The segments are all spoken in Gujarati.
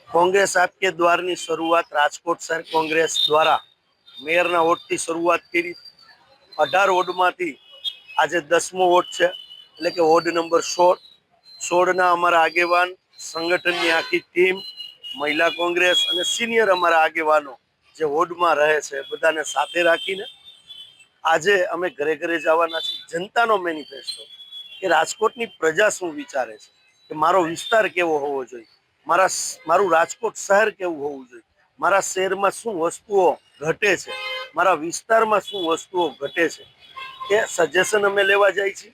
कांग्रेस आपके द्वार की शुरुआत राजकोट शहर कांग्रेस द्वारा मेयर वोट की शुरुआत करी। 18 वोर्ड में आज 10मो वोट है એટલે કે વોર્ડ નંબર 16 ના અમારા આગેવાન સંગઠનની આખી ટીમ મહિલા કોંગ્રેસ અને સિનિયર અમારા આગેવાનો જે વોર્ડમાં રહે છે બધાને સાથે રાખીને આજે અમે ઘરે ઘરે જવાના છીએ। જનતાનો મેનિફેસ્ટો કે રાજકોટની પ્રજા શું વિચારે છે કે મારો વિસ્તાર કેવો હોવો જોઈએ, મારું રાજકોટ શહેર કેવું હોવું જોઈએ, મારા શહેરમાં શું વસ્તુઓ ઘટે છે, મારા વિસ્તારમાં શું વસ્તુઓ ઘટે છે એ સજેશન અમે લેવા જાય છીએ।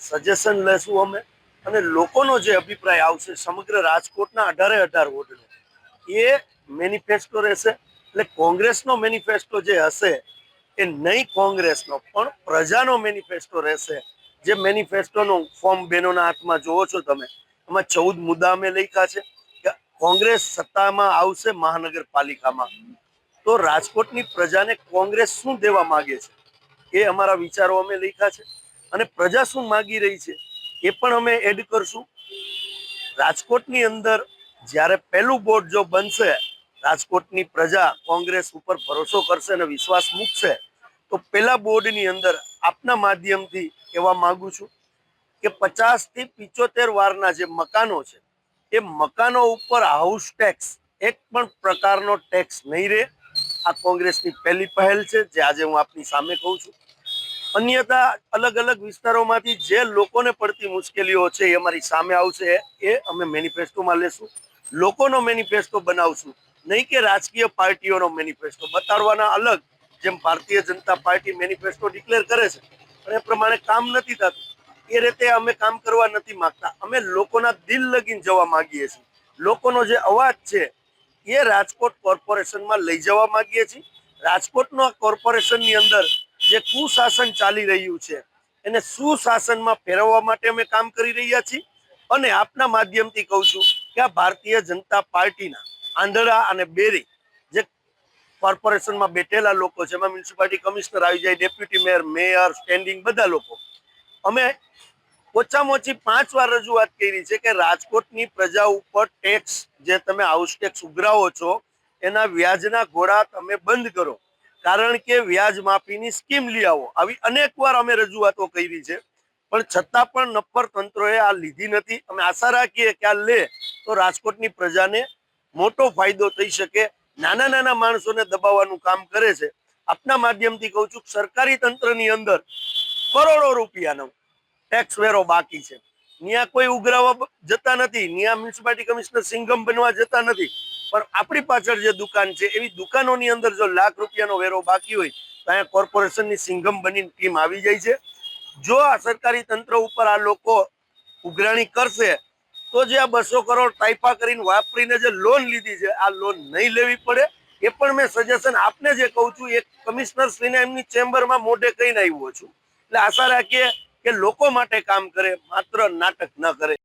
સજેશન લેશું અમે અને લોકોનો જે અભિપ્રાય આવશે સમગ્ર રાજકોટના 18 વોર્ડનો એ મેનિફેસ્ટો રહેશે। એટલે કોંગ્રેસનો મેનિફેસ્ટો જે હશે એ નહીં કોંગ્રેસનો પણ પ્રજાનો મેનિફેસ્ટો રહેશે। જે મેનિફેસ્ટોનું ફોર્મ બહેનોના હાથમાં જોવો છો તમે, એમાં 14 મુદ્દા અમે લખ્યા છે કે કોંગ્રેસ સત્તામાં આવશે મહાનગરપાલિકામાં તો રાજકોટની પ્રજાને કોંગ્રેસ શું દેવા માંગે છે એ અમારા વિચારો અમે લખ્યા છે અને પ્રજા શું માંગી રહી છે એ પણ અમે એડ કરશું। રાજકોટની અંદર જ્યારે પહેલું બોર્ડ જો બનશે, રાજકોટની પ્રજા કોંગ્રેસ ઉપર ભરોસો કરશે અને વિશ્વાસ મૂકશે તો પહેલા બોર્ડની અંદર આપના માધ્યમથી કહેવા માંગુ છું કે 50 થી 75 વારના જે મકાનો છે એ મકાનો ઉપર હાઉસ ટેક્સ એક પણ પ્રકારનો ટેક્સ નહીં રહે। આ કોંગ્રેસની પહેલી પહેલ છે જે આજે હું આપની સામે કહું છું। અન્યથા અલગ અલગ વિસ્તારોમાંથી જે લોકોને પડતી મુશ્કેલીઓ છે એ અમારી સામે આવશે, એ અમે મેનિફેસ્ટોમાં લેશું। લોકોનો મેનિફેસ્ટો બનાવશું, નહીં કે રાજકીય પાર્ટીઓનો મેનિફેસ્ટો બતાડવાના અલગ। જેમ Bharatiya Janata party manifesto declare કરે છે પણ એ પ્રમાણે કામ નથી થતું, એ રીતે અમે કામ કરવા નથી માંગતા। અમે લોકોના દિલ લગીને જવા માંગીએ છીએ। લોકોનો જે અવાજ છે એ રાજકોટ કોર્પોરેશનમાં લઈ જવા માંગીએ છીએ। રાજકોટનો કોર્પોરેશનની અંદર જે કુશાસન ચાલી રહ્યું છે એને સુશાસનમાં ફેરવવા માટે અમે કામ કરી રહ્યા છીએ। અને આપના માધ્યમથી કહું છું કે આ ભારતીય જનતા પાર્ટીના આંધળા અને બેરી જે કોર્પોરેશનમાં બેઠેલા લોકો છે, એમાં મ્યુનિસિપાલિટી કમિશનર આવી જાય, ડેપ્યુટી મેયર, મેયર, સ્ટેન્ડિંગ બધા લોકો, અમે ઓછામાં ઓછી 5 વાર રજૂઆત કરી છે કે રાજકોટની પ્રજા ઉપર ટેક્સ જે તમે હાઉસ ટેક્સ ઉઘરાવો છો એના વ્યાજના ઘોડા તમે બંધ કરો, કારણ કે વ્યાજ માફીની સ્કીમ લઈ આવો। આવી અનેક વાર અમે રજૂઆતો કરી છે પણ છતાં પણ નફ્ફર તંત્રોએ આ લીધી નથી। અમે આશા રાખીએ કે આ લે તો રાજકોટની પ્રજાને મોટો ફાયદો થઈ શકે। નાના નાના માણસોને દબાવવાનું કામ કરે છે। આપના માધ્યમથી કહું છું સરકારી તંત્રની અંદર કરોડો રૂપિયાનો ટેક્સ વેરો બાકી છે, ત્યાં કોઈ ઉઘરાવા જતા નથી, ત્યાં મ્યુનિસિપાલિટી કમિશનર સિંઘમ બનવા જતા નથી, પણ આપણી પાછળ જે દુકાન છે એવી દુકાનોની અંદર જો લાખ રૂપિયાનો વેરો બાકી હોય તો અહીંયા કોર્પોરેશનની સિંઘમ બનીને ટીમ આવી જાય છે। જો આ સરકારી તંત્ર ઉપર આ લોકો ઉઘરાણી કરશે તો જે આ 200 કરોડ તાઇફા કરીને વાપરીને જે લોન લીધી છે આ લોન નહીં લેવી પડે। એ પણ મેં સજેશન આપને જે કહું છું એક કમિશનર શ્રીને એમની ચેમ્બરમાં મોઢે કહીને આવ્યો છું। એટલે આશા રાખીએ કે લોકો માટે કામ કરે, માત્ર નાટક ન કરે।